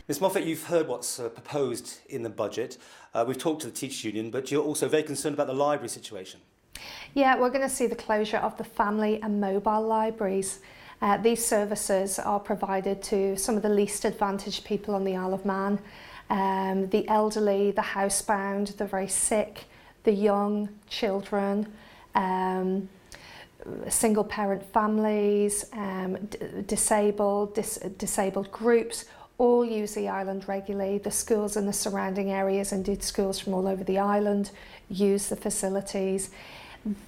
Ms Moffett, you've heard what's proposed in the budget. We've talked to the Teachers' Union, but you're also very concerned about the library situation. Yeah, we're going to see the closure of the family and mobile libraries. These services are provided to some of the least advantaged people on the Isle of Man, the elderly, the housebound, the very sick, the young, children, single parent families, disabled groups, all use the island regularly. The schools in the surrounding areas, indeed schools from all over the island, use the facilities.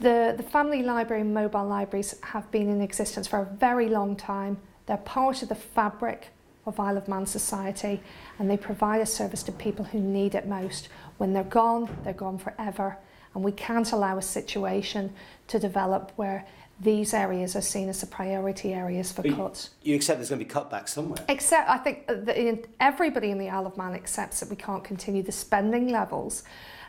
The family library and mobile libraries have been in existence for a very long time. They're part of the fabric of Isle of Man society, and they provide a service to people who need it most. When they're gone forever, and we can't allow a situation to develop where these areas are seen as the priority areas for cuts. You accept there's going to be cutbacks somewhere? Except, I think everybody in the Isle of Man accepts that we can't continue the spending levels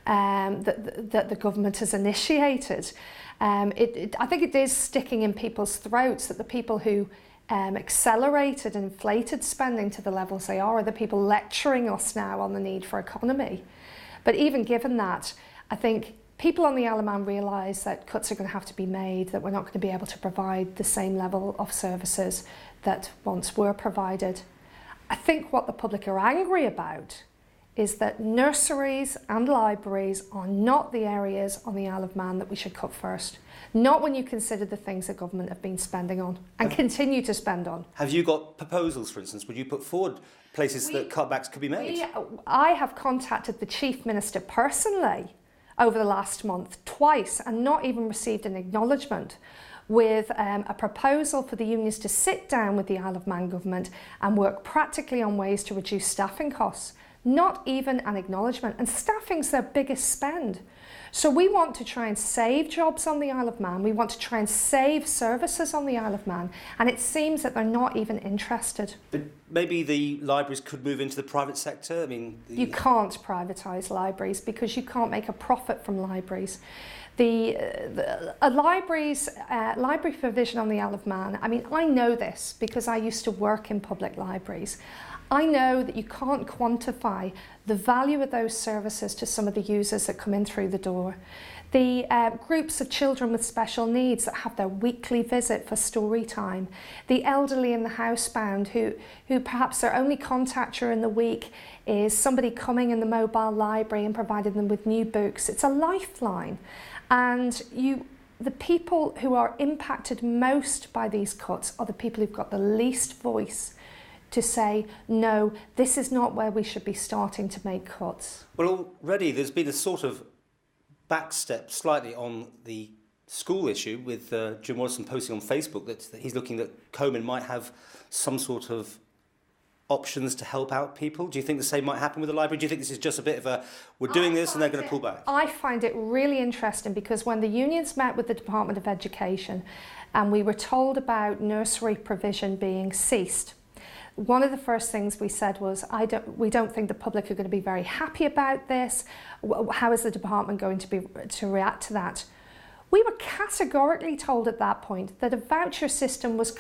that the government has initiated. I think it is sticking in people's throats that the people who accelerated and inflated spending to the levels they are the people lecturing us now on the need for economy. But even given that, I think people on the Isle of Man realise that cuts are going to have to be made, that we're not going to be able to provide the same level of services that once were provided. I think what the public are angry about is that nurseries and libraries are not the areas on the Isle of Man that we should cut first. Not when you consider the things the government have been spending on and continue to spend on. Have you got proposals, for instance? Would you put forward places that cutbacks could be made? I have contacted the Chief Minister personally over the last month twice and not even received an acknowledgement with a proposal for the unions to sit down with the Isle of Man government and work practically on ways to reduce staffing costs. Not even an acknowledgement, and staffing's their biggest spend. So we want to try and save jobs on the Isle of Man, we want to try and save services on the Isle of Man, and it seems that they're not even interested. But maybe the libraries could move into the private sector? I mean, you can't privatise libraries because you can't make a profit from libraries. Library provision on the Isle of Man, I mean, I know this because I used to work in public libraries. I know that you can't quantify the value of those services to some of the users that come in through the door. The groups of children with special needs that have their weekly visit for story time. The elderly and the housebound who perhaps their only contact during the week is somebody coming in the mobile library and providing them with new books. It's a lifeline. And the people who are impacted most by these cuts are the people who've got the least voice to say, no, this is not where we should be starting to make cuts. Well, already there's been a sort of backstep slightly on the school issue with Jim Morrison posting on Facebook that he's looking that Coman might have some sort of options to help out people. Do you think the same might happen with the library? Do you think this is just a bit of a, we're doing this and they're going to pull back? I find it really interesting because when the unions met with the Department of Education and we were told about nursery provision being ceased, one of the first things we said was, we don't think the public are going to be very happy about this. How is the department going to react to that? We were categorically told at that point that a voucher system was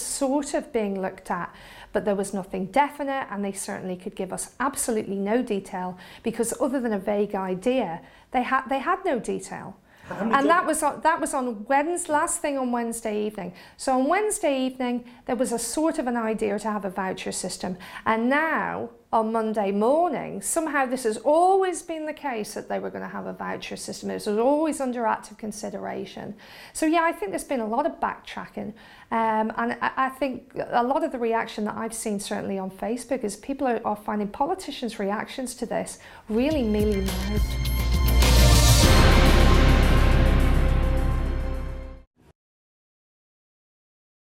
sort of being looked at, but there was nothing definite, and they certainly could give us absolutely no detail because other than a vague idea, they had no detail. And that was on last thing on Wednesday evening. So on Wednesday evening, there was a sort of an idea to have a voucher system. And now, on Monday morning, somehow this has always been the case that they were going to have a voucher system. It was always under active consideration. So yeah, I think there's been a lot of backtracking. And I think a lot of the reaction that I've seen certainly on Facebook is people are finding politicians' reactions to this really mealy-mouthed.